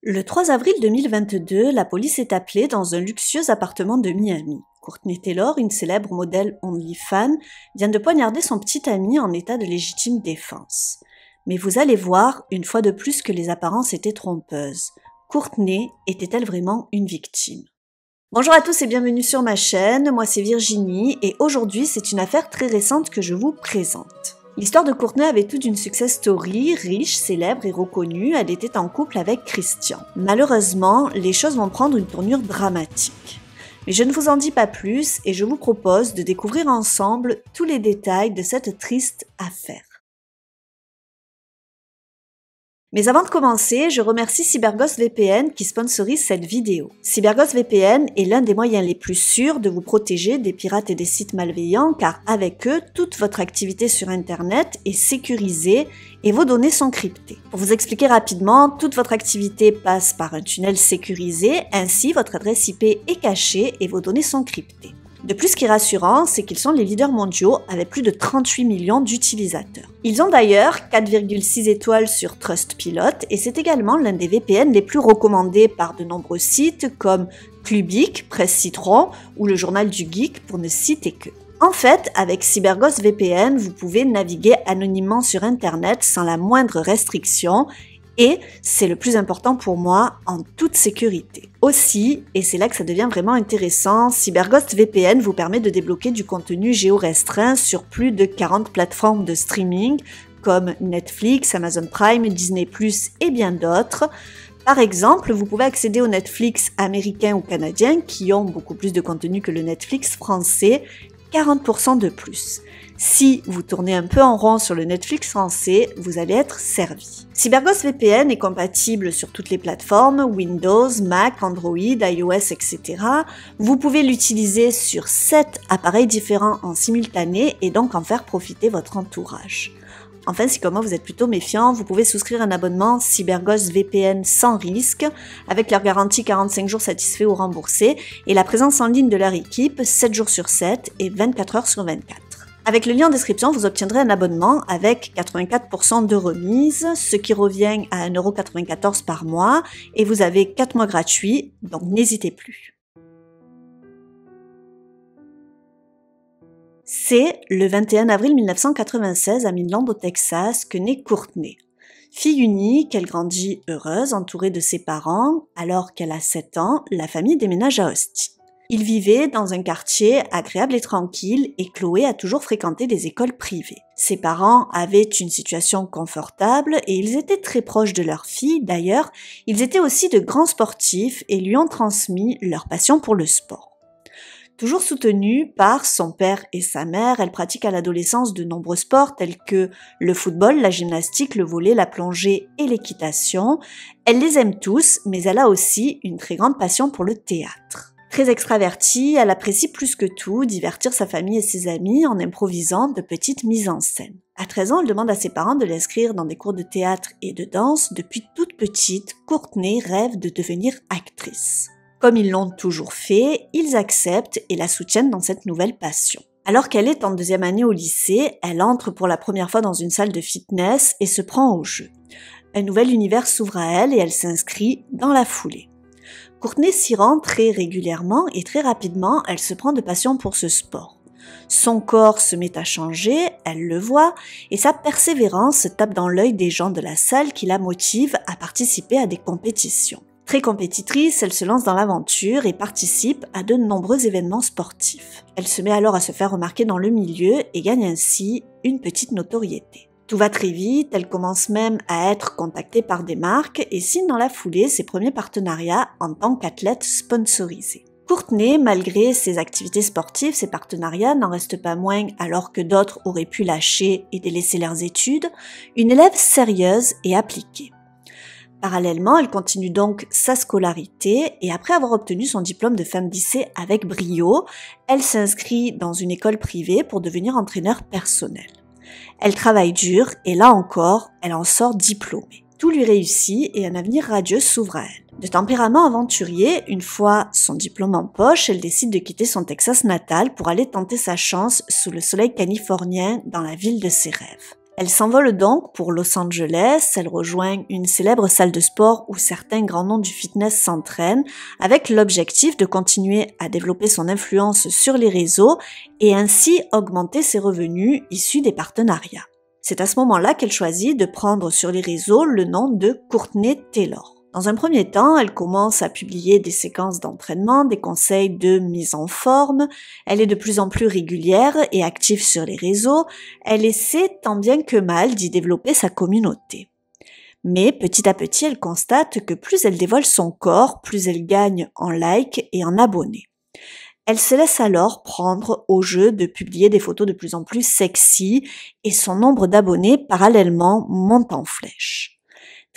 Le 3 avril 2022, la police est appelée dans un luxueux appartement de Miami. Courtney Taylor, une célèbre modèle OnlyFans, vient de poignarder son petit ami en état de légitime défense. Mais vous allez voir, une fois de plus, que les apparences étaient trompeuses. Courtney était-elle vraiment une victime? Bonjour à tous et bienvenue sur ma chaîne, moi c'est Virginie et aujourd'hui c'est une affaire très récente que je vous présente. L'histoire de Courtney avait toute une success story, riche, célèbre et reconnue, elle était en couple avec Christian. Malheureusement, les choses vont prendre une tournure dramatique. Mais je ne vous en dis pas plus et je vous propose de découvrir ensemble tous les détails de cette triste affaire. Mais avant de commencer, je remercie CyberGhost VPN qui sponsorise cette vidéo. CyberGhost VPN est l'un des moyens les plus sûrs de vous protéger des pirates et des sites malveillants car avec eux, toute votre activité sur Internet est sécurisée et vos données sont cryptées. Pour vous expliquer rapidement, toute votre activité passe par un tunnel sécurisé, ainsi votre adresse IP est cachée et vos données sont cryptées. De plus, ce qui est rassurant, c'est qu'ils sont les leaders mondiaux avec plus de 38 millions d'utilisateurs. Ils ont d'ailleurs 4,6 étoiles sur Trustpilot et c'est également l'un des VPN les plus recommandés par de nombreux sites comme Clubic, Presse Citron ou le Journal du Geek pour ne citer que. En fait, avec CyberGhost VPN, vous pouvez naviguer anonymement sur Internet sans la moindre restriction et, c'est le plus important pour moi, en toute sécurité. Aussi, et c'est là que ça devient vraiment intéressant, CyberGhost VPN vous permet de débloquer du contenu géorestreint sur plus de 40 plateformes de streaming comme Netflix, Amazon Prime, Disney+, et bien d'autres. Par exemple, vous pouvez accéder au Netflix américain ou canadien qui ont beaucoup plus de contenu que le Netflix français, 40% de plus. Si vous tournez un peu en rond sur le Netflix français, vous allez être servi. CyberGhost VPN est compatible sur toutes les plateformes, Windows, Mac, Android, iOS, etc. Vous pouvez l'utiliser sur 7 appareils différents en simultané et donc en faire profiter votre entourage. Enfin, si comme moi vous êtes plutôt méfiant, vous pouvez souscrire un abonnement CyberGhost VPN sans risque, avec leur garantie 45 jours satisfaits ou remboursés, et la présence en ligne de leur équipe 7 jours sur 7 et 24 heures sur 24. Avec le lien en description, vous obtiendrez un abonnement avec 84% de remise, ce qui revient à 1,94 € par mois, et vous avez 4 mois gratuits, donc n'hésitez plus. C'est le 21 avril 1996 à Midland au Texas que naît Courtney. Fille unique, elle grandit heureuse, entourée de ses parents. Alors qu'elle a 7 ans, la famille déménage à Austin. Ils vivaient dans un quartier agréable et tranquille et Chloé a toujours fréquenté des écoles privées. Ses parents avaient une situation confortable et ils étaient très proches de leur fille. D'ailleurs, ils étaient aussi de grands sportifs et lui ont transmis leur passion pour le sport. Toujours soutenue par son père et sa mère, elle pratique à l'adolescence de nombreux sports tels que le football, la gymnastique, le volley, la plongée et l'équitation. Elle les aime tous, mais elle a aussi une très grande passion pour le théâtre. Très extravertie, elle apprécie plus que tout divertir sa famille et ses amis en improvisant de petites mises en scène. À 13 ans, elle demande à ses parents de l'inscrire dans des cours de théâtre et de danse. Depuis toute petite, Courtney rêve de devenir actrice. Comme ils l'ont toujours fait, ils acceptent et la soutiennent dans cette nouvelle passion. Alors qu'elle est en 2e année au lycée, elle entre pour la première fois dans une salle de fitness et se prend au jeu. Un nouvel univers s'ouvre à elle et elle s'inscrit dans la foulée. Courtney s'y rend très régulièrement et très rapidement, elle se prend de passion pour ce sport. Son corps se met à changer, elle le voit, et sa persévérance tape dans l'œil des gens de la salle qui la motivent à participer à des compétitions. Très compétitrice, elle se lance dans l'aventure et participe à de nombreux événements sportifs. Elle se met alors à se faire remarquer dans le milieu et gagne ainsi une petite notoriété. Tout va très vite, elle commence même à être contactée par des marques et signe dans la foulée ses premiers partenariats en tant qu'athlète sponsorisée. Courtney, malgré ses activités sportives, ses partenariats n'en restent pas moins, alors que d'autres auraient pu lâcher et délaisser leurs études, une élève sérieuse et appliquée. Parallèlement, elle continue donc sa scolarité et après avoir obtenu son diplôme de fin de lycée avec brio, elle s'inscrit dans une école privée pour devenir entraîneur personnel. Elle travaille dur et là encore, elle en sort diplômée. Tout lui réussit et un avenir radieux s'ouvre à elle. De tempérament aventurier, une fois son diplôme en poche, elle décide de quitter son Texas natal pour aller tenter sa chance sous le soleil californien dans la ville de ses rêves. Elle s'envole donc pour Los Angeles, elle rejoint une célèbre salle de sport où certains grands noms du fitness s'entraînent, avec l'objectif de continuer à développer son influence sur les réseaux et ainsi augmenter ses revenus issus des partenariats. C'est à ce moment-là qu'elle choisit de prendre sur les réseaux le nom de Courtney Taylor. Dans un premier temps, elle commence à publier des séquences d'entraînement, des conseils de mise en forme, elle est de plus en plus régulière et active sur les réseaux, elle essaie tant bien que mal d'y développer sa communauté. Mais petit à petit, elle constate que plus elle dévoile son corps, plus elle gagne en likes et en abonnés. Elle se laisse alors prendre au jeu de publier des photos de plus en plus sexy et son nombre d'abonnés parallèlement monte en flèche.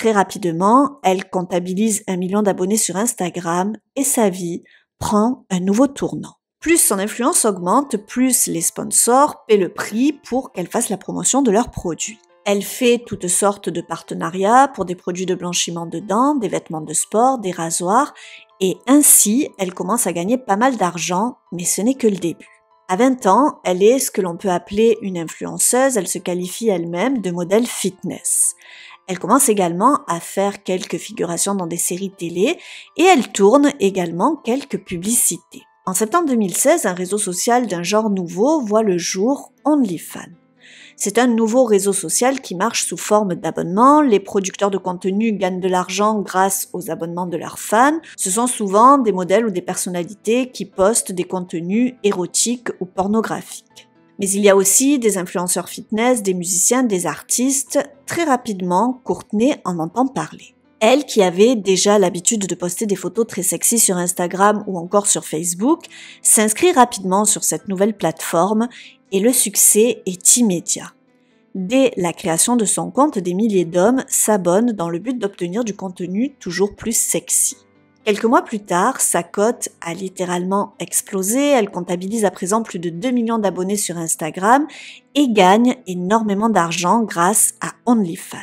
Très rapidement, elle comptabilise 1 million d'abonnés sur Instagram et sa vie prend un nouveau tournant. Plus son influence augmente, plus les sponsors paient le prix pour qu'elle fasse la promotion de leurs produits. Elle fait toutes sortes de partenariats pour des produits de blanchiment de dents, des vêtements de sport, des rasoirs, et ainsi, elle commence à gagner pas mal d'argent, mais ce n'est que le début. À 20 ans, elle est ce que l'on peut appeler une influenceuse, elle se qualifie elle-même de modèle fitness. Elle commence également à faire quelques figurations dans des séries télé et elle tourne également quelques publicités. En septembre 2016, un réseau social d'un genre nouveau voit le jour, OnlyFans. C'est un nouveau réseau social qui marche sous forme d'abonnement. Les producteurs de contenu gagnent de l'argent grâce aux abonnements de leurs fans. Ce sont souvent des modèles ou des personnalités qui postent des contenus érotiques ou pornographiques. Mais il y a aussi des influenceurs fitness, des musiciens, des artistes. Très rapidement, Courtney en entend parler. Elle, qui avait déjà l'habitude de poster des photos très sexy sur Instagram ou encore sur Facebook, s'inscrit rapidement sur cette nouvelle plateforme et le succès est immédiat. Dès la création de son compte, des milliers d'hommes s'abonnent dans le but d'obtenir du contenu toujours plus sexy. Quelques mois plus tard, sa cote a littéralement explosé, elle comptabilise à présent plus de 2 millions d'abonnés sur Instagram et gagne énormément d'argent grâce à OnlyFans.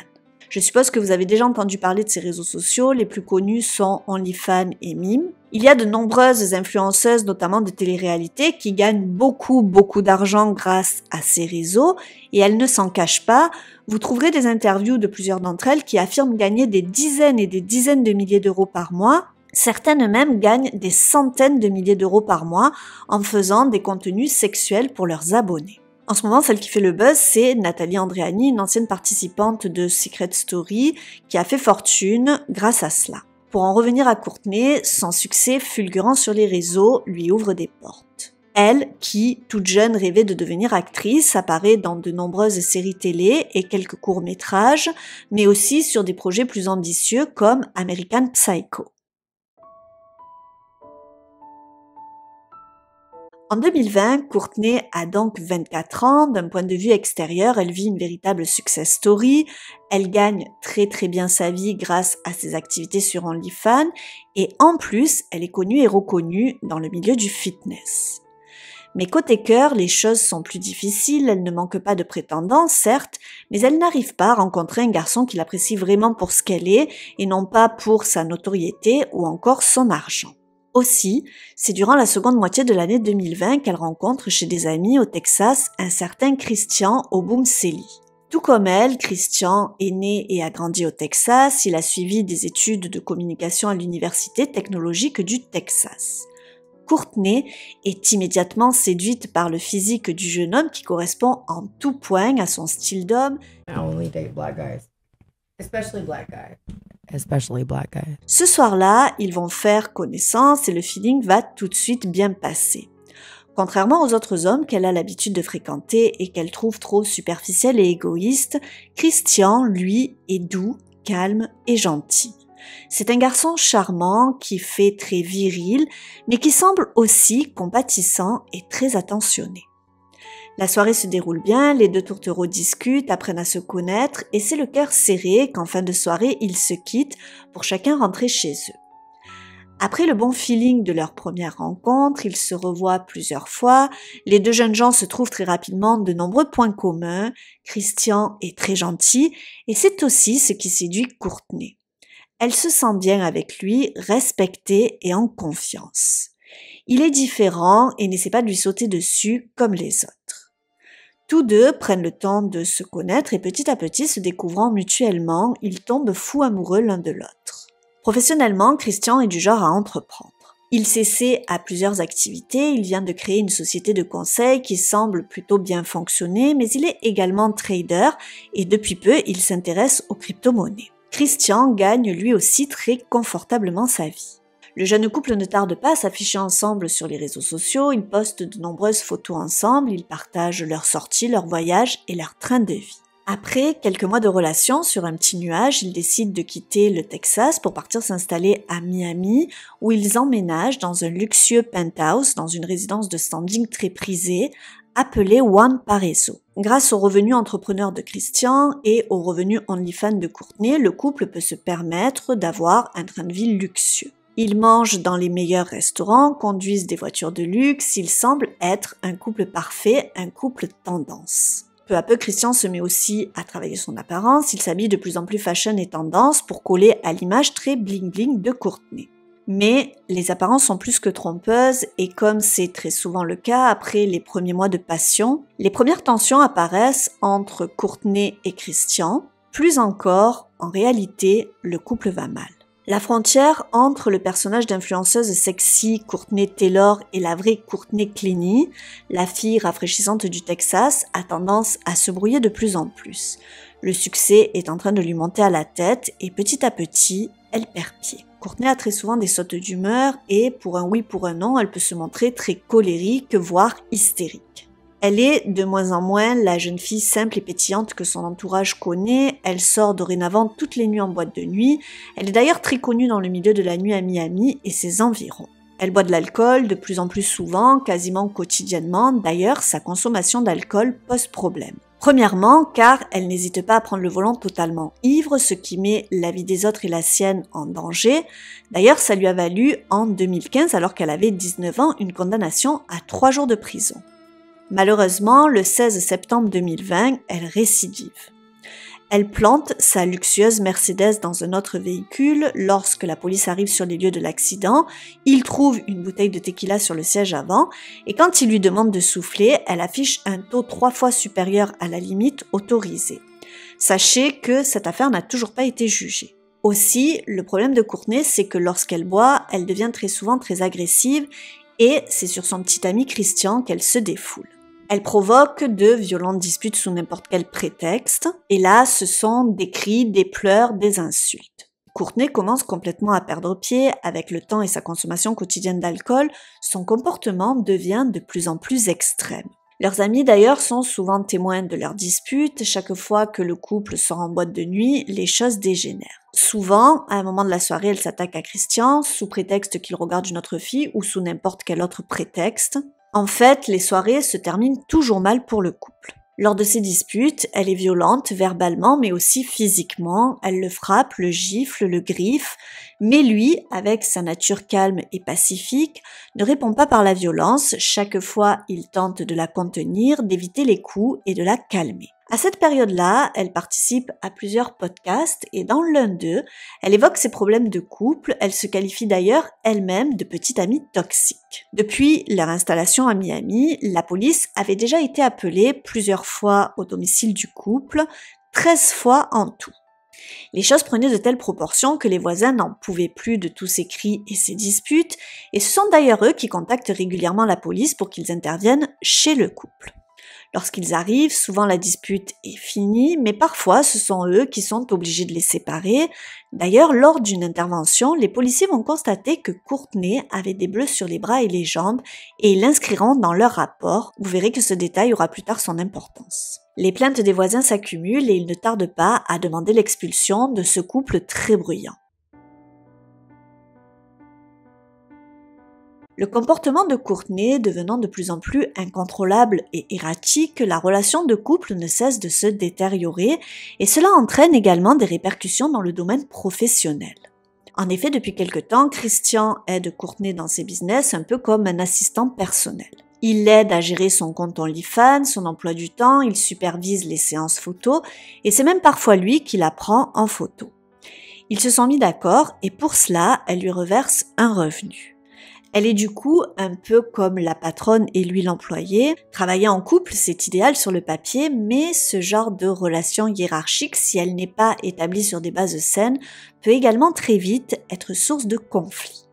Je suppose que vous avez déjà entendu parler de ces réseaux sociaux, les plus connus sont OnlyFans et Mime. Il y a de nombreuses influenceuses, notamment de télé-réalité, qui gagnent beaucoup d'argent grâce à ces réseaux et elles ne s'en cachent pas. Vous trouverez des interviews de plusieurs d'entre elles qui affirment gagner des dizaines et des dizaines de milliers d'euros par mois. Certaines même gagnent des centaines de milliers d'euros par mois en faisant des contenus sexuels pour leurs abonnés. En ce moment, celle qui fait le buzz, c'est Nathalie Andréani, une ancienne participante de Secret Story, qui a fait fortune grâce à cela. Pour en revenir à Courtney, son succès fulgurant sur les réseaux lui ouvre des portes. Elle, qui, toute jeune, rêvait de devenir actrice, apparaît dans de nombreuses séries télé et quelques courts-métrages, mais aussi sur des projets plus ambitieux comme American Psycho. En 2020, Courtney a donc 24 ans. D'un point de vue extérieur, elle vit une véritable success story. Elle gagne très bien sa vie grâce à ses activités sur OnlyFans et en plus, elle est connue et reconnue dans le milieu du fitness. Mais côté cœur, les choses sont plus difficiles, elle ne manque pas de prétendants, certes, mais elle n'arrive pas à rencontrer un garçon qui l'apprécie vraiment pour ce qu'elle est et non pas pour sa notoriété ou encore son argent. Aussi, c'est durant la seconde moitié de l'année 2020 qu'elle rencontre chez des amis au Texas un certain Christian Obumseli. Tout comme elle, Christian est né et a grandi au Texas, il a suivi des études de communication à l'Université technologique du Texas. Courtney est immédiatement séduite par le physique du jeune homme qui correspond en tout point à son style d'homme. I only date black guys, especially black guys. Ce soir-là, ils vont faire connaissance et le feeling va tout de suite bien passer. Contrairement aux autres hommes qu'elle a l'habitude de fréquenter et qu'elle trouve trop superficiels et égoïstes, Christian, lui, est doux, calme et gentil. C'est un garçon charmant qui fait très viril, mais qui semble aussi compatissant et très attentionné. La soirée se déroule bien, les deux tourtereaux discutent, apprennent à se connaître et c'est le cœur serré qu'en fin de soirée, ils se quittent pour chacun rentrer chez eux. Après le bon feeling de leur première rencontre, ils se revoient plusieurs fois, les deux jeunes gens se trouvent très rapidement de nombreux points communs, Christian est très gentil et c'est aussi ce qui séduit Courtney. Elle se sent bien avec lui, respectée et en confiance. Il est différent et n'essaie pas de lui sauter dessus comme les autres. Tous deux prennent le temps de se connaître et petit à petit, se découvrant mutuellement, ils tombent fous amoureux l'un de l'autre. Professionnellement, Christian est du genre à entreprendre. Il s'essaie à plusieurs activités, il vient de créer une société de conseil qui semble plutôt bien fonctionner, mais il est également trader et depuis peu, il s'intéresse aux crypto-monnaies. Christian gagne lui aussi très confortablement sa vie. Le jeune couple ne tarde pas à s'afficher ensemble sur les réseaux sociaux, ils postent de nombreuses photos ensemble, ils partagent leurs sorties, leurs voyages et leur train de vie. Après quelques mois de relation sur un petit nuage, ils décident de quitter le Texas pour partir s'installer à Miami, où ils emménagent dans un luxueux penthouse, dans une résidence de standing très prisée, appelée One Paraiso. Grâce aux revenus entrepreneurs de Christian et aux revenus OnlyFans de Courtney, le couple peut se permettre d'avoir un train de vie luxueux. Ils mangent dans les meilleurs restaurants, conduisent des voitures de luxe, ils semblent être un couple parfait, un couple tendance. Peu à peu, Christian se met aussi à travailler son apparence, il s'habille de plus en plus fashion et tendance pour coller à l'image très bling-bling de Courtney. Mais les apparences sont plus que trompeuses et comme c'est très souvent le cas après les premiers mois de passion, les premières tensions apparaissent entre Courtney et Christian. Plus encore, en réalité, le couple va mal. La frontière entre le personnage d'influenceuse sexy Courtney Taylor et la vraie Courtney Clenny, la fille rafraîchissante du Texas, a tendance à se brouiller de plus en plus. Le succès est en train de lui monter à la tête et petit à petit, elle perd pied. Courtney a très souvent des sautes d'humeur et pour un oui pour un non, elle peut se montrer très colérique, voire hystérique. Elle est de moins en moins la jeune fille simple et pétillante que son entourage connaît, elle sort dorénavant toutes les nuits en boîte de nuit, elle est d'ailleurs très connue dans le milieu de la nuit à Miami et ses environs. Elle boit de l'alcool de plus en plus souvent, quasiment quotidiennement, d'ailleurs sa consommation d'alcool pose problème. Premièrement, car elle n'hésite pas à prendre le volant totalement ivre, ce qui met la vie des autres et la sienne en danger. D'ailleurs, ça lui a valu en 2015, alors qu'elle avait 19 ans, une condamnation à 3 jours de prison. Malheureusement, le 16 septembre 2020, elle récidive. Elle plante sa luxueuse Mercedes dans un autre véhicule. Lorsque la police arrive sur les lieux de l'accident, il trouve une bouteille de tequila sur le siège avant et quand il lui demande de souffler, elle affiche un taux 3 fois supérieur à la limite autorisée. Sachez que cette affaire n'a toujours pas été jugée. Aussi, le problème de Courtney, c'est que lorsqu'elle boit, elle devient très souvent très agressive et c'est sur son petit ami Christian qu'elle se défoule. Elle provoque de violentes disputes sous n'importe quel prétexte, et là, ce sont des cris, des pleurs, des insultes. Courtney commence complètement à perdre pied, avec le temps et sa consommation quotidienne d'alcool, son comportement devient de plus en plus extrême. Leurs amis d'ailleurs sont souvent témoins de leurs disputes, chaque fois que le couple sort en boîte de nuit, les choses dégénèrent. Souvent, à un moment de la soirée, elle s'attaque à Christian, sous prétexte qu'il regarde une autre fille ou sous n'importe quel autre prétexte. En fait, les soirées se terminent toujours mal pour le couple. Lors de ces disputes, elle est violente verbalement mais aussi physiquement, elle le frappe, le gifle, le griffe, mais lui, avec sa nature calme et pacifique, ne répond pas par la violence, chaque fois il tente de la contenir, d'éviter les coups et de la calmer. À cette période-là, elle participe à plusieurs podcasts et dans l'un d'eux, elle évoque ses problèmes de couple, elle se qualifie d'ailleurs elle-même de petite amie toxique. Depuis leur installation à Miami, la police avait déjà été appelée plusieurs fois au domicile du couple, 13 fois en tout. Les choses prenaient de telles proportions que les voisins n'en pouvaient plus de tous ces cris et ces disputes, et ce sont d'ailleurs eux qui contactent régulièrement la police pour qu'ils interviennent chez le couple. Lorsqu'ils arrivent, souvent la dispute est finie, mais parfois ce sont eux qui sont obligés de les séparer. D'ailleurs, lors d'une intervention, les policiers vont constater que Courtney avait des bleus sur les bras et les jambes et ils l'inscriront dans leur rapport. Vous verrez que ce détail aura plus tard son importance. Les plaintes des voisins s'accumulent et ils ne tardent pas à demander l'expulsion de ce couple très bruyant. Le comportement de Courtney devenant de plus en plus incontrôlable et erratique, la relation de couple ne cesse de se détériorer et cela entraîne également des répercussions dans le domaine professionnel. En effet, depuis quelque temps, Christian aide Courtney dans ses business un peu comme un assistant personnel. Il l'aide à gérer son compte OnlyFans, son emploi du temps, il supervise les séances photos et c'est même parfois lui qui la prend en photo. Ils se sont mis d'accord et pour cela, elle lui reverse un revenu. Elle est du coup un peu comme la patronne et lui l'employé. Travailler en couple, c'est idéal sur le papier, mais ce genre de relation hiérarchique, si elle n'est pas établie sur des bases saines, peut également très vite être source de conflits.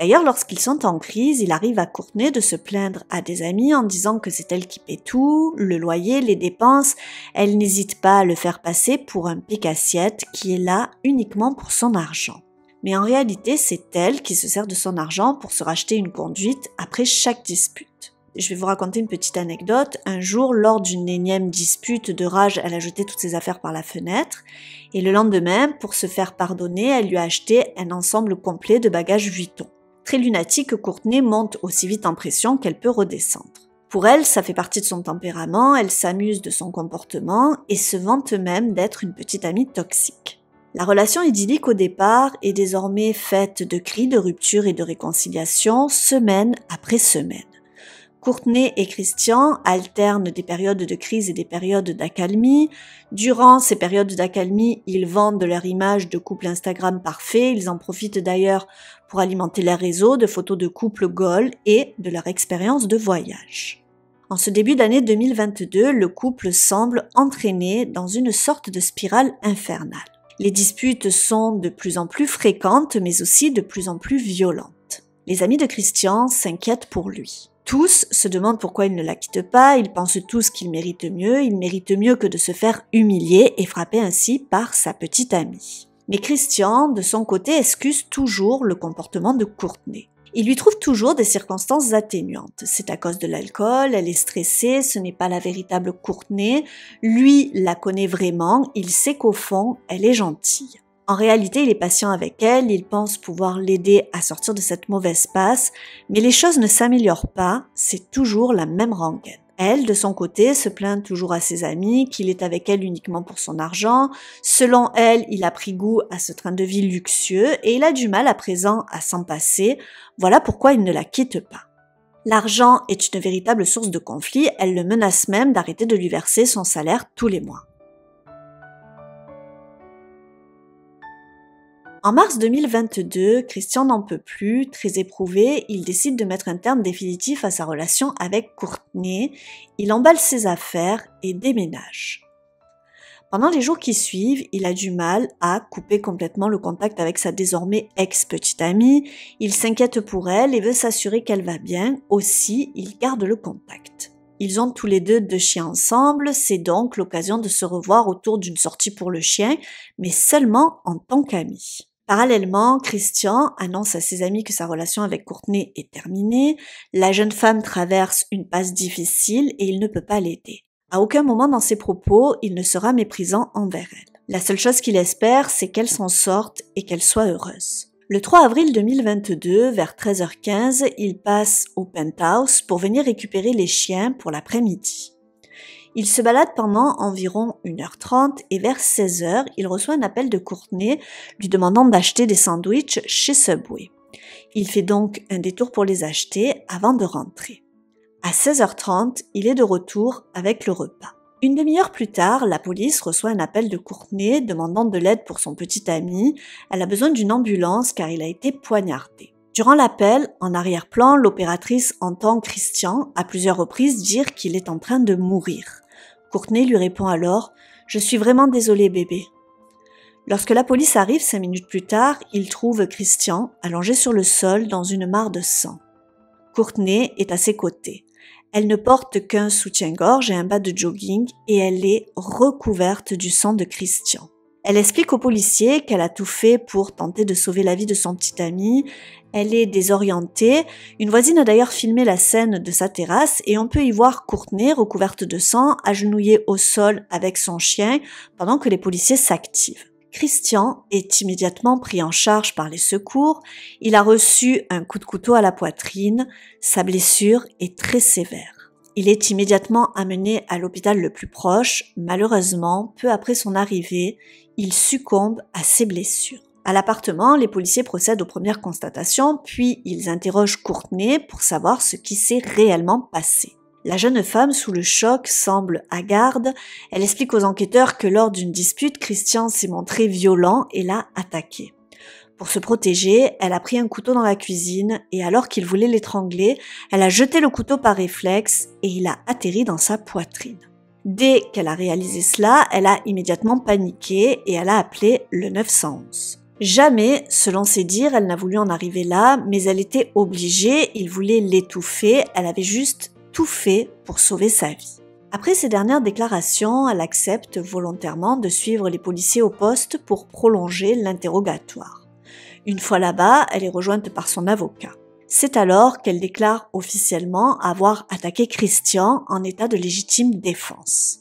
D'ailleurs, lorsqu'ils sont en crise, il arrive à Courtney de se plaindre à des amis en disant que c'est elle qui paie tout, le loyer, les dépenses. Elle n'hésite pas à le faire passer pour un pique-assiette qui est là uniquement pour son argent. Mais en réalité, c'est elle qui se sert de son argent pour se racheter une conduite après chaque dispute. Je vais vous raconter une petite anecdote. Un jour, lors d'une énième dispute de rage, elle a jeté toutes ses affaires par la fenêtre. Et le lendemain, pour se faire pardonner, elle lui a acheté un ensemble complet de bagages Vuitton. Très lunatique, Courtney monte aussi vite en pression qu'elle peut redescendre. Pour elle, ça fait partie de son tempérament, elle s'amuse de son comportement et se vante même d'être une petite amie toxique. La relation idyllique au départ est désormais faite de cris de rupture et de réconciliation, semaine après semaine. Courtney et Christian alternent des périodes de crise et des périodes d'accalmie. Durant ces périodes d'accalmie, ils vendent leur image de couple Instagram parfait. Ils en profitent d'ailleurs pour alimenter leur réseau de photos de couples goals et de leur expérience de voyage. En ce début d'année 2022, le couple semble entraîné dans une sorte de spirale infernale. Les disputes sont de plus en plus fréquentes, mais aussi de plus en plus violentes. Les amis de Christian s'inquiètent pour lui. Tous se demandent pourquoi il ne la quitte pas, ils pensent tous qu'il mérite mieux que de se faire humilier et frapper ainsi par sa petite amie. Mais Christian, de son côté, excuse toujours le comportement de Courtney. Il lui trouve toujours des circonstances atténuantes. C'est à cause de l'alcool, elle est stressée, ce n'est pas la véritable Courtney. Lui la connaît vraiment, il sait qu'au fond, elle est gentille. En réalité, il est patient avec elle, il pense pouvoir l'aider à sortir de cette mauvaise passe, mais les choses ne s'améliorent pas, c'est toujours la même rengaine. Elle, de son côté, se plaint toujours à ses amis qu'il est avec elle uniquement pour son argent. Selon elle, il a pris goût à ce train de vie luxueux et il a du mal à présent à s'en passer. Voilà pourquoi il ne la quitte pas. L'argent est une véritable source de conflit, elle le menace même d'arrêter de lui verser son salaire tous les mois. En mars 2022, Christian n'en peut plus, très éprouvé, il décide de mettre un terme définitif à sa relation avec Courtney, il emballe ses affaires et déménage. Pendant les jours qui suivent, il a du mal à couper complètement le contact avec sa désormais ex-petite amie, il s'inquiète pour elle et veut s'assurer qu'elle va bien, aussi il garde le contact. Ils ont tous les deux chiens ensemble, c'est donc l'occasion de se revoir autour d'une sortie pour le chien, mais seulement en tant qu'amis. Parallèlement, Christian annonce à ses amis que sa relation avec Courtney est terminée, la jeune femme traverse une passe difficile et il ne peut pas l'aider. À aucun moment dans ses propos, il ne sera méprisant envers elle. La seule chose qu'il espère, c'est qu'elle s'en sorte et qu'elle soit heureuse. Le 3 avril 2022, vers 13h15, il passe au penthouse pour venir récupérer les chiens pour l'après-midi. Il se balade pendant environ 1h30 et vers 16h, il reçoit un appel de Courtney lui demandant d'acheter des sandwichs chez Subway. Il fait donc un détour pour les acheter avant de rentrer. À 16h30, il est de retour avec le repas. Une demi-heure plus tard, la police reçoit un appel de Courtney demandant de l'aide pour son petit ami. Elle a besoin d'une ambulance car il a été poignardé. Durant l'appel, en arrière-plan, l'opératrice entend Christian à plusieurs reprises dire qu'il est en train de mourir. Courtney lui répond alors « Je suis vraiment désolée bébé ». Lorsque la police arrive 5 minutes plus tard, ils trouvent Christian allongé sur le sol dans une mare de sang. Courtney est à ses côtés. Elle ne porte qu'un soutien-gorge et un bas de jogging et elle est recouverte du sang de Christian. Elle explique aux policiers qu'elle a tout fait pour tenter de sauver la vie de son petit ami. Elle est désorientée. Une voisine a d'ailleurs filmé la scène de sa terrasse et on peut y voir Courtney recouverte de sang, agenouillée au sol avec son chien pendant que les policiers s'activent. Christian est immédiatement pris en charge par les secours. Il a reçu un coup de couteau à la poitrine. Sa blessure est très sévère. Il est immédiatement amené à l'hôpital le plus proche. Malheureusement, peu après son arrivée, il succombe à ses blessures. À l'appartement, les policiers procèdent aux premières constatations, puis ils interrogent Courtney pour savoir ce qui s'est réellement passé. La jeune femme, sous le choc, semble hagarde. Elle explique aux enquêteurs que lors d'une dispute, Christian s'est montré violent et l'a attaqué. Pour se protéger, elle a pris un couteau dans la cuisine et alors qu'il voulait l'étrangler, elle a jeté le couteau par réflexe et il a atterri dans sa poitrine. Dès qu'elle a réalisé cela, elle a immédiatement paniqué et elle a appelé le 911. Jamais, selon ses dires, elle n'a voulu en arriver là, mais elle était obligée, il voulait l'étouffer, elle avait juste tout fait pour sauver sa vie. Après ces dernières déclarations, elle accepte volontairement de suivre les policiers au poste pour prolonger l'interrogatoire. Une fois là-bas, elle est rejointe par son avocat. C'est alors qu'elle déclare officiellement avoir attaqué Christian en état de légitime défense.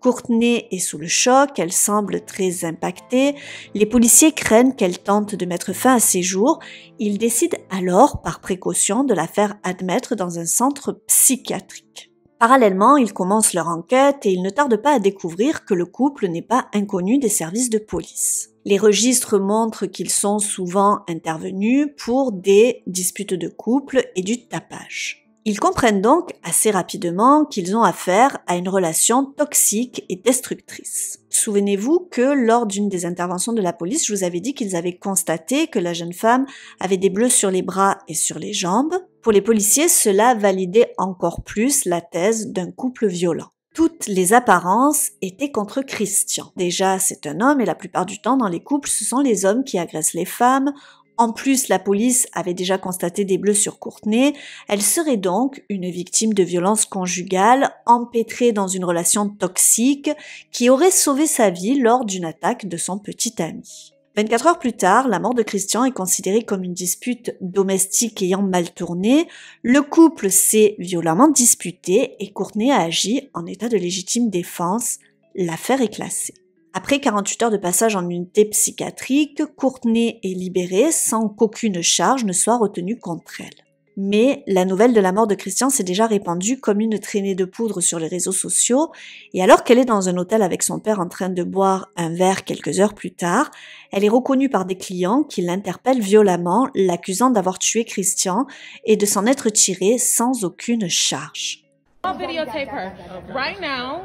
Courtney est sous le choc, elle semble très impactée, les policiers craignent qu'elle tente de mettre fin à ses jours, ils décident alors par précaution de la faire admettre dans un centre psychiatrique. Parallèlement, ils commencent leur enquête et ils ne tardent pas à découvrir que le couple n'est pas inconnu des services de police. Les registres montrent qu'ils sont souvent intervenus pour des disputes de couple et du tapage. Ils comprennent donc assez rapidement qu'ils ont affaire à une relation toxique et destructrice. Souvenez-vous que lors d'une des interventions de la police, je vous avais dit qu'ils avaient constaté que la jeune femme avait des bleus sur les bras et sur les jambes. Pour les policiers, cela validait encore plus la thèse d'un couple violent. Toutes les apparences étaient contre Christian. Déjà, c'est un homme et la plupart du temps dans les couples, ce sont les hommes qui agressent les femmes. En plus, la police avait déjà constaté des bleus sur Courtney. Elle serait donc une victime de violences conjugales, empêtrée dans une relation toxique qui aurait sauvé sa vie lors d'une attaque de son petit ami. 24 heures plus tard, la mort de Christian est considérée comme une dispute domestique ayant mal tourné. Le couple s'est violemment disputé et Courtney a agi en état de légitime défense. L'affaire est classée. Après 48 heures de passage en unité psychiatrique, Courtney est libérée sans qu'aucune charge ne soit retenue contre elle. Mais la nouvelle de la mort de Christian s'est déjà répandue comme une traînée de poudre sur les réseaux sociaux, et alors qu'elle est dans un hôtel avec son père en train de boire un verre quelques heures plus tard, elle est reconnue par des clients qui l'interpellent violemment, l'accusant d'avoir tué Christian et de s'en être tiré sans aucune charge. I'll videotape her. Right now,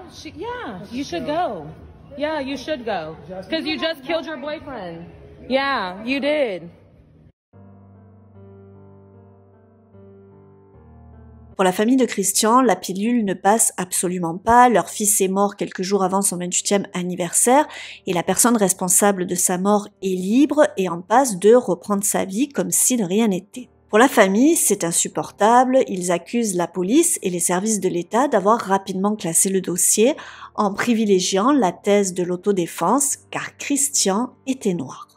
you should go. Yeah, you should go. Because you just killed your boyfriend. Yeah, you did. Pour la famille de Christian, la pilule ne passe absolument pas. Leur fils est mort quelques jours avant son 28e anniversaire et la personne responsable de sa mort est libre et en passe de reprendre sa vie comme si de rien n'était. Pour la famille, c'est insupportable, ils accusent la police et les services de l'État d'avoir rapidement classé le dossier en privilégiant la thèse de l'autodéfense car Christian était noir.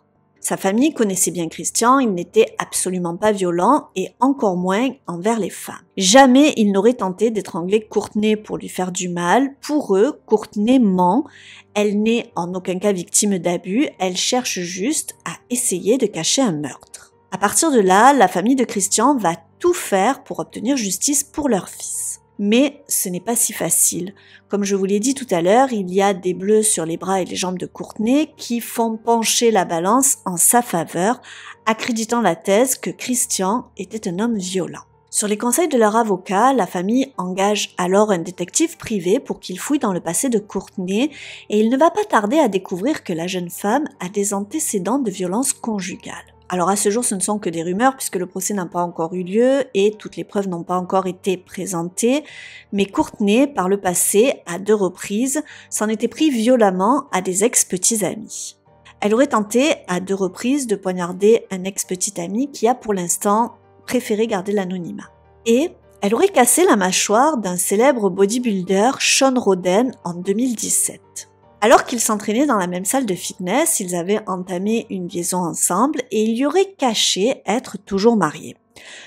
Sa famille connaissait bien Christian, il n'était absolument pas violent et encore moins envers les femmes. Jamais il n'aurait tenté d'étrangler Courtney pour lui faire du mal. Pour eux, Courtney ment, elle n'est en aucun cas victime d'abus, elle cherche juste à essayer de cacher un meurtre. À partir de là, la famille de Christian va tout faire pour obtenir justice pour leur fils. Mais ce n'est pas si facile. Comme je vous l'ai dit tout à l'heure, il y a des bleus sur les bras et les jambes de Courtney qui font pencher la balance en sa faveur, accréditant la thèse que Christian était un homme violent. Sur les conseils de leur avocat, la famille engage alors un détective privé pour qu'il fouille dans le passé de Courtney et il ne va pas tarder à découvrir que la jeune femme a des antécédents de violence conjugale. Alors à ce jour, ce ne sont que des rumeurs puisque le procès n'a pas encore eu lieu et toutes les preuves n'ont pas encore été présentées, mais Courtney, par le passé, à 2 reprises, s'en était pris violemment à des ex-petits amis. Elle aurait tenté à 2 reprises de poignarder un ex-petit ami qui a pour l'instant préféré garder l'anonymat. Et elle aurait cassé la mâchoire d'un célèbre bodybuilder, Shawn Rhoden, en 2017. Alors qu'ils s'entraînaient dans la même salle de fitness, ils avaient entamé une liaison ensemble et il lui aurait caché être toujours marié.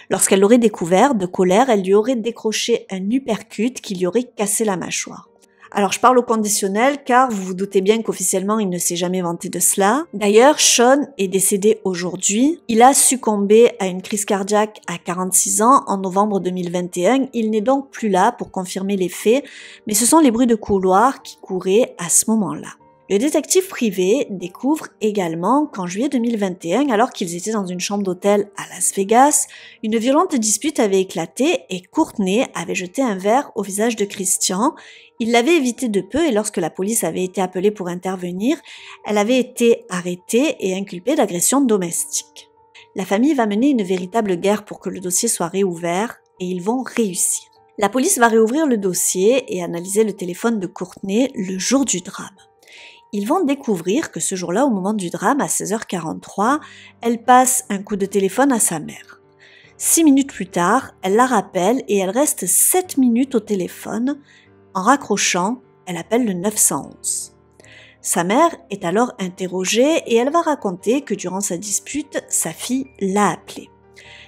Lorsqu'elle l'aurait découvert, de colère, elle lui aurait décroché un uppercut qui lui aurait cassé la mâchoire. Alors je parle au conditionnel car vous vous doutez bien qu'officiellement il ne s'est jamais vanté de cela. D'ailleurs, Shawn est décédé aujourd'hui. Il a succombé à une crise cardiaque à 46 ans en novembre 2021. Il n'est donc plus là pour confirmer les faits, mais ce sont les bruits de couloir qui couraient à ce moment-là. Le détective privé découvre également qu'en juillet 2021, alors qu'ils étaient dans une chambre d'hôtel à Las Vegas, une violente dispute avait éclaté et Courtney avait jeté un verre au visage de Christian. Il l'avait évité de peu et lorsque la police avait été appelée pour intervenir, elle avait été arrêtée et inculpée d'agression domestique. La famille va mener une véritable guerre pour que le dossier soit réouvert et ils vont réussir. La police va réouvrir le dossier et analyser le téléphone de Courtney le jour du drame. Ils vont découvrir que ce jour-là, au moment du drame, à 16h43, elle passe un coup de téléphone à sa mère. 6 minutes plus tard, elle la rappelle et elle reste 7 minutes au téléphone. En raccrochant, elle appelle le 911. Sa mère est alors interrogée et elle va raconter que durant sa dispute, sa fille l'a appelée.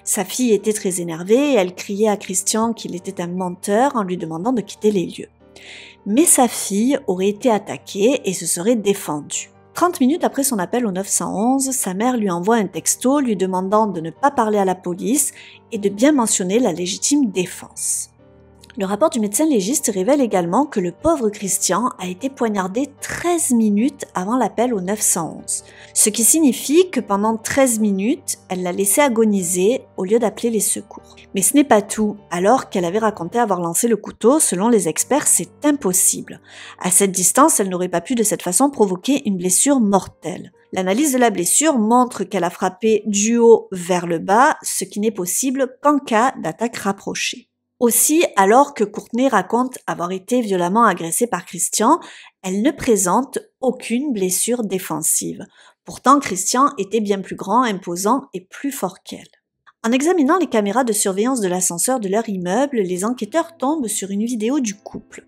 Sa fille était très énervée et elle criait à Christian qu'il était un menteur en lui demandant de quitter les lieux. Mais sa fille aurait été attaquée et se serait défendue. 30 minutes après son appel au 911, sa mère lui envoie un texto lui demandant de ne pas parler à la police et de bien mentionner la légitime défense. Le rapport du médecin légiste révèle également que le pauvre Christian a été poignardé 13 minutes avant l'appel au 911, ce qui signifie que pendant 13 minutes, elle l'a laissé agoniser au lieu d'appeler les secours. Mais ce n'est pas tout, alors qu'elle avait raconté avoir lancé le couteau, selon les experts, c'est impossible. À cette distance, elle n'aurait pas pu de cette façon provoquer une blessure mortelle. L'analyse de la blessure montre qu'elle a frappé du haut vers le bas, ce qui n'est possible qu'en cas d'attaque rapprochée. Aussi, alors que Courtney raconte avoir été violemment agressée par Christian, elle ne présente aucune blessure défensive. Pourtant, Christian était bien plus grand, imposant et plus fort qu'elle. En examinant les caméras de surveillance de l'ascenseur de leur immeuble, les enquêteurs tombent sur une vidéo du couple.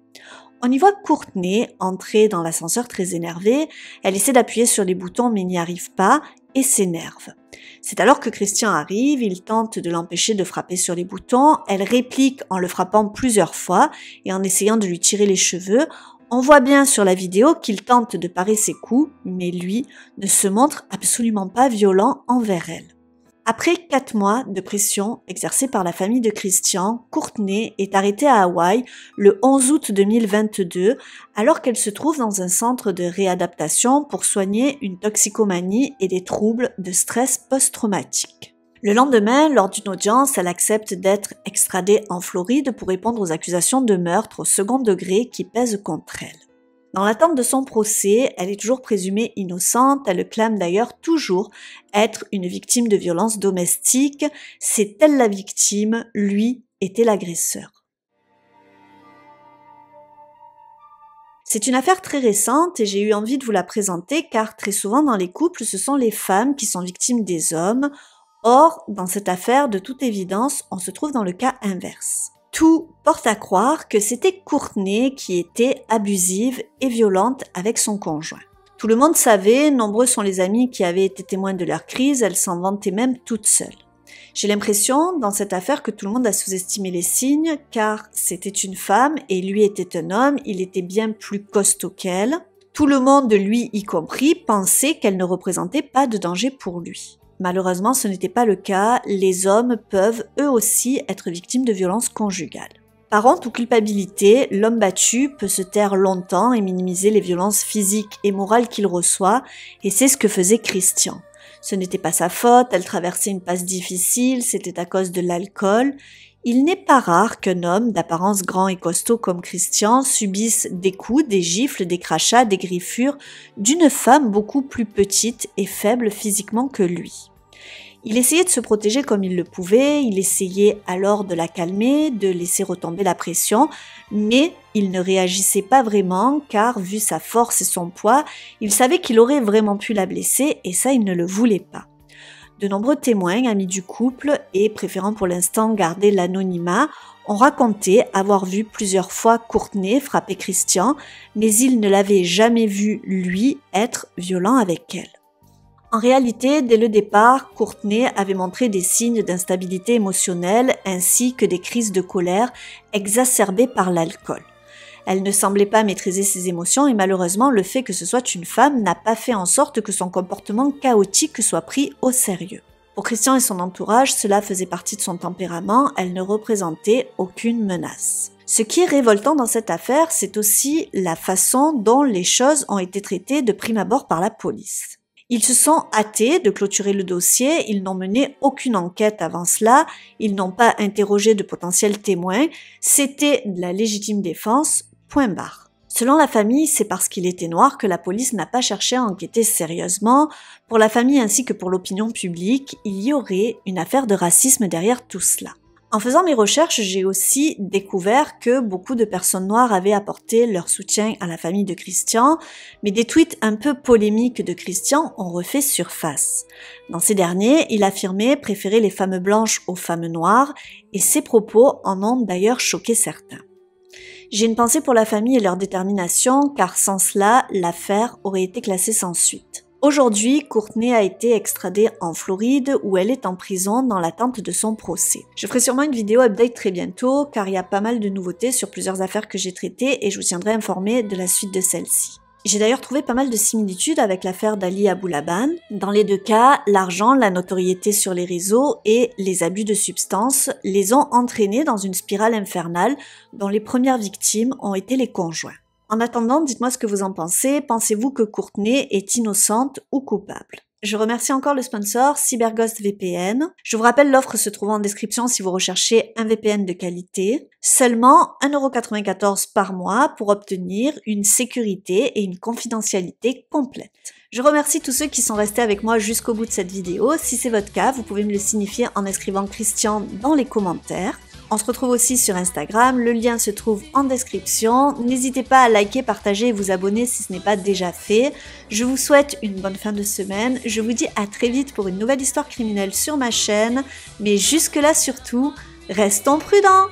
On y voit Courtney entrer dans l'ascenseur très énervée, elle essaie d'appuyer sur les boutons mais n'y arrive pas et s'énerve. C'est alors que Christian arrive, il tente de l'empêcher de frapper sur les boutons, elle réplique en le frappant plusieurs fois et en essayant de lui tirer les cheveux. On voit bien sur la vidéo qu'il tente de parer ses coups, mais lui ne se montre absolument pas violent envers elle. Après 4 mois de pression exercée par la famille de Christian, Courtney est arrêtée à Hawaï le 11 août 2022 alors qu'elle se trouve dans un centre de réadaptation pour soigner une toxicomanie et des troubles de stress post-traumatique. Le lendemain, lors d'une audience, elle accepte d'être extradée en Floride pour répondre aux accusations de meurtre au second degré qui pèsent contre elle. Dans l'attente de son procès, elle est toujours présumée innocente, elle clame d'ailleurs toujours être une victime de violences domestiques. C'est elle la victime, lui était l'agresseur. C'est une affaire très récente et j'ai eu envie de vous la présenter car très souvent dans les couples, ce sont les femmes qui sont victimes des hommes. Or, dans cette affaire, de toute évidence, on se trouve dans le cas inverse. Tout porte à croire que c'était Courtney qui était abusive et violente avec son conjoint. Tout le monde savait, nombreux sont les amis qui avaient été témoins de leur crise, elle s'en vantait même toute seule. J'ai l'impression, dans cette affaire, que tout le monde a sous-estimé les signes, car c'était une femme et lui était un homme, il était bien plus costaud qu'elle. Tout le monde, lui y compris, pensait qu'elle ne représentait pas de danger pour lui. Malheureusement, ce n'était pas le cas, les hommes peuvent eux aussi être victimes de violences conjugales. Par honte ou culpabilité, l'homme battu peut se taire longtemps et minimiser les violences physiques et morales qu'il reçoit, et c'est ce que faisait Christian. Ce n'était pas sa faute, elle traversait une passe difficile, c'était à cause de l'alcool. Il n'est pas rare qu'un homme d'apparence grand et costaud comme Christian subisse des coups, des gifles, des crachats, des griffures d'une femme beaucoup plus petite et faible physiquement que lui. Il essayait de se protéger comme il le pouvait, il essayait alors de la calmer, de laisser retomber la pression, mais il ne réagissait pas vraiment car, vu sa force et son poids, il savait qu'il aurait vraiment pu la blesser et ça il ne le voulait pas. De nombreux témoins, amis du couple et préférant pour l'instant garder l'anonymat, ont raconté avoir vu plusieurs fois Courtney frapper Christian, mais ils ne l'avaient jamais vu, lui, être violent avec elle. En réalité, dès le départ, Courtney avait montré des signes d'instabilité émotionnelle ainsi que des crises de colère exacerbées par l'alcool. Elle ne semblait pas maîtriser ses émotions et malheureusement, le fait que ce soit une femme n'a pas fait en sorte que son comportement chaotique soit pris au sérieux. Pour Christian et son entourage, cela faisait partie de son tempérament, elle ne représentait aucune menace. Ce qui est révoltant dans cette affaire, c'est aussi la façon dont les choses ont été traitées de prime abord par la police. Ils se sont hâtés de clôturer le dossier, ils n'ont mené aucune enquête avant cela, ils n'ont pas interrogé de potentiels témoins, c'était de la légitime défense, point barre. Selon la famille, c'est parce qu'il était noir que la police n'a pas cherché à enquêter sérieusement. Pour la famille ainsi que pour l'opinion publique, il y aurait une affaire de racisme derrière tout cela. En faisant mes recherches, j'ai aussi découvert que beaucoup de personnes noires avaient apporté leur soutien à la famille de Christian, mais des tweets un peu polémiques de Christian ont refait surface. Dans ces derniers, il affirmait préférer les femmes blanches aux femmes noires, et ses propos en ont d'ailleurs choqué certains. J'ai une pensée pour la famille et leur détermination, car sans cela, l'affaire aurait été classée sans suite. Aujourd'hui, Courtney a été extradée en Floride où elle est en prison dans l'attente de son procès. Je ferai sûrement une vidéo update très bientôt, car il y a pas mal de nouveautés sur plusieurs affaires que j'ai traitées et je vous tiendrai informé de la suite de celle-ci. J'ai d'ailleurs trouvé pas mal de similitudes avec l'affaire d'Ali Aboulaban. Dans les deux cas, l'argent, la notoriété sur les réseaux et les abus de substances les ont entraînés dans une spirale infernale dont les premières victimes ont été les conjoints. En attendant, dites-moi ce que vous en pensez. Pensez-vous que Courtney est innocente ou coupable? Je remercie encore le sponsor CyberGhost VPN. Je vous rappelle, l'offre se trouve en description si vous recherchez un VPN de qualité. Seulement 1,94 € par mois pour obtenir une sécurité et une confidentialité complète. Je remercie tous ceux qui sont restés avec moi jusqu'au bout de cette vidéo. Si c'est votre cas, vous pouvez me le signifier en inscrivant Christian dans les commentaires. On se retrouve aussi sur Instagram, le lien se trouve en description. N'hésitez pas à liker, partager et vous abonner si ce n'est pas déjà fait. Je vous souhaite une bonne fin de semaine. Je vous dis à très vite pour une nouvelle histoire criminelle sur ma chaîne. Mais jusque-là surtout, restons prudents!